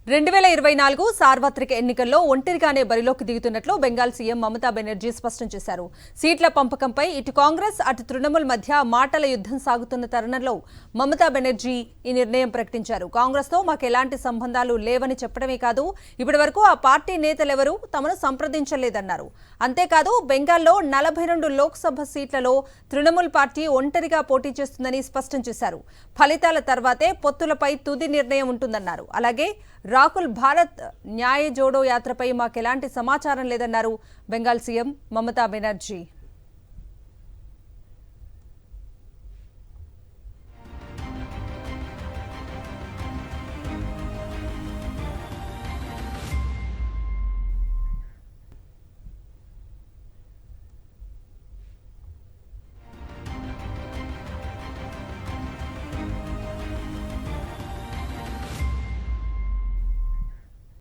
2024 సార్వత్రిక ఎన్నికల్లో ఒంటరిగానే బరిలోకి దిగుతున్నట్లు బెంగాల్ సీఎం మమతా బెనర్జీ స్పష్టం చేశారు. సీట్ల పంపకంపై ఇటు కాంగ్రెస్ అటు తృణమూల్ మధ్య మాటల యుద్ధం సాగుతున్న తరుణంలో మమతా బెనర్జీ ఈ నిర్ణయం ప్రకటించారు. కాంగ్రెస్తో మాకు ఎలాంటి సంబంధాలు లేవని చెప్పడమే కాదు, ఇప్పటివరకు ఆ పార్టీ నేతలెవరూ తమను సంప్రదించలేదన్నారు. అంతేకాదు బెంగాల్లో 42 లోక్సభ సీట్లలో తృణమూల్ పార్టీ ఒంటరిగా పోటీ చేస్తుందని స్పష్టం చేశారు. ఫలితాల తర్వాతే పొత్తులపై తుది నిర్ణయం ఉంటుందన్నారు. అలాగే రాకుల్ భారత్ న్యాయ జోడో యాత్రపై మాకెలాంటి సమాచారం లేదన్నారు బెంగాల్ సీఎం మమతా బెనర్జీ.